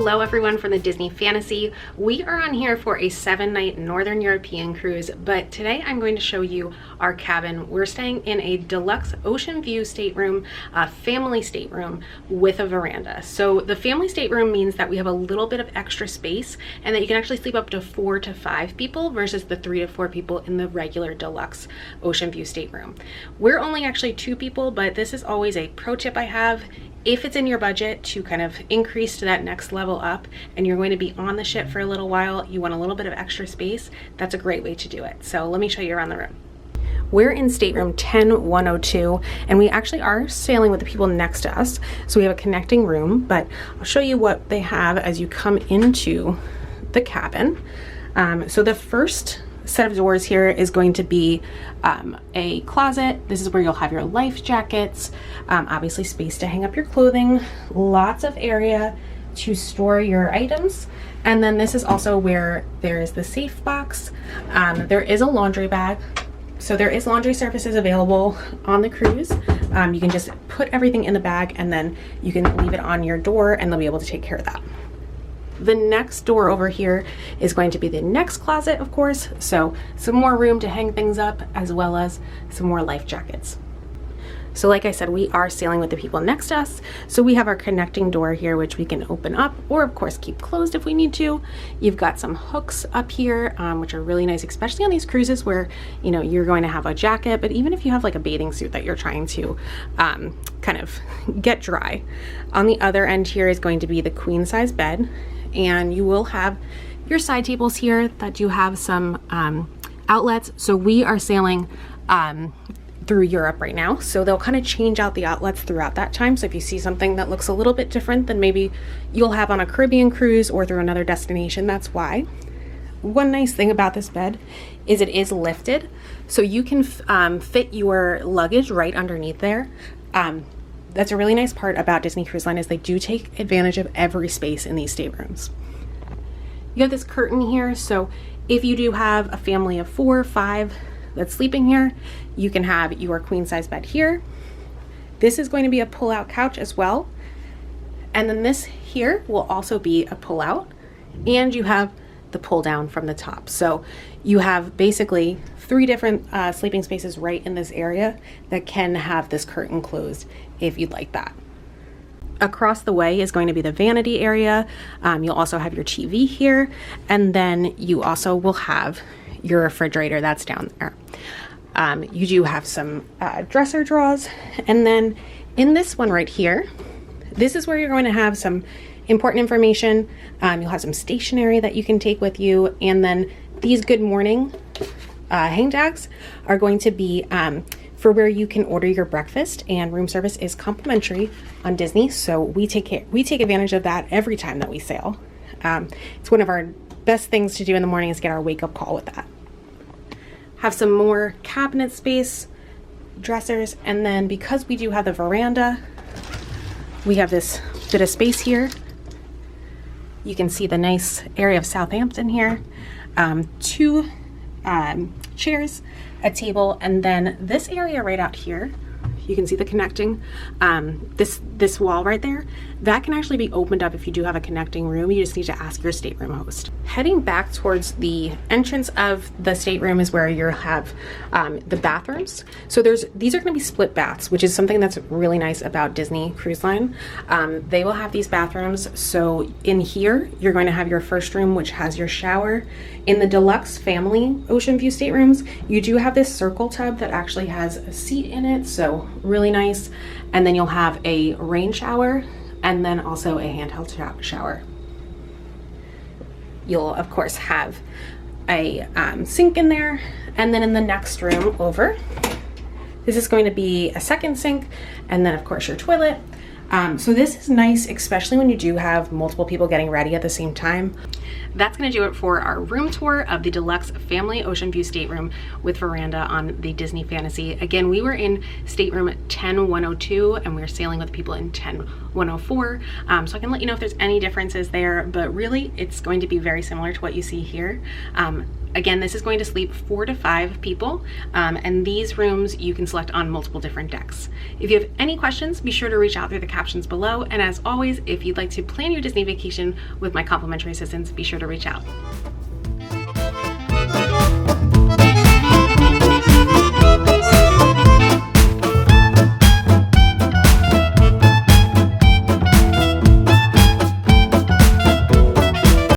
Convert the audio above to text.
Hello everyone from the Disney Fantasy. We are on here for a 7-night Northern European cruise, but today I'm going to show you our cabin. We're staying in a Deluxe Oceanview Stateroom, a family stateroom with a veranda. So the family stateroom means that we have a little bit of extra space and that you can actually sleep up to 4 to 5 people versus the 3 to 4 people in the regular Deluxe Oceanview Stateroom. We're only actually 2 people, but this is always a pro tip I have. If it's in your budget to kind of increase to that next level up and you're going to be on the ship for a little while, you want a little bit of extra space, that's a great way to do it. So let me show you around the room. We're in stateroom 10102 and we actually are sailing with the people next to us. So we have a connecting room, but I'll show you what they have as you come into the cabin. So the first set of doors here is going to be a closet. This is where you'll have your life jackets, obviously space to hang up your clothing, lots of area to store your items. And then this is also where there is the safe box. There is a laundry bag. So there is laundry services available on the cruise. You can just put everything in the bag and then you can leave it on your door and they'll be able to take care of that. The next door over here is going to be the next closet, of course, so some more room to hang things up as well as some more life jackets. So like I said, we are sailing with the people next to us, so we have our connecting door here which we can open up or of course keep closed if we need to. You've got some hooks up here which are really nice, especially on these cruises where you know you're going to have a jacket, but even if you have like a bathing suit that you're trying to kind of get dry. On the other end here is going to be the queen size bed. And you will have your side tables here that do have some outlets. So we are sailing through Europe right now. So they'll kind of change out the outlets throughout that time. So if you see something that looks a little bit different than maybe you'll have on a Caribbean cruise or through another destination, that's why. One nice thing about this bed is it is lifted. So you can fit your luggage right underneath there. That's a really nice part about Disney Cruise Line is they do take advantage of every space in these staterooms. You have this curtain here, so if you do have a family of 4 or 5 that's sleeping here, you can have your queen size bed here. This is going to be a pull-out couch as well. And then this here will also be a pull-out, and you have the pull down from the top. So you have basically 3 different sleeping spaces right in this area that can have this curtain closed if you'd like that. Across the way is going to be the vanity area. You'll also have your TV here, and then you also will have your refrigerator that's down there. You do have some dresser drawers, and then in this one right here, this is where you're going to have some important information. You'll have some stationery that you can take with you, and then these good morning hang tags are going to be for where you can order your breakfast, and room service is complimentary on Disney, so we take advantage of that every time that we sail. It's one of our best things to do in the morning is get our wake-up call with that. Have some more cabinet space, dressers, and then because we do have the veranda, we have this bit of space here. You can see the nice area of Southampton here. 2 chairs, a table, and then this area right out here, you can see the connecting, this wall right there, that can actually be opened up if you do have a connecting room. You just need to ask your stateroom host. Heading back towards the entrance of the stateroom is where you'll have the bathrooms. So these are going to be split baths, which is something that's really nice about Disney Cruise Line. They will have these bathrooms. So in here, you're going to have your first room, which has your shower. In the Deluxe Family Oceanview Staterooms, you do have this circle tub that actually has a seat in it, so really nice. And then you'll have a rain shower and then also a handheld shower. You'll of course have a sink in there, and then in the next room over, this is going to be a second sink, and then of course your toilet. So this is nice, especially when you do have multiple people getting ready at the same time. that's going to do it for our room tour of the Deluxe Family Oceanview Stateroom with Verandah on the Disney Fantasy. Again, we were in stateroom 10102 and we were sailing with people in 10104. So I can let you know if there's any differences there, but really it's going to be very similar to what you see here. Again, this is going to sleep 4 to 5 people, and these rooms you can select on multiple different decks. If you have any questions, be sure to reach out through the captions below. And as always, if you'd like to plan your Disney vacation with my complimentary assistance, be sure to reach out.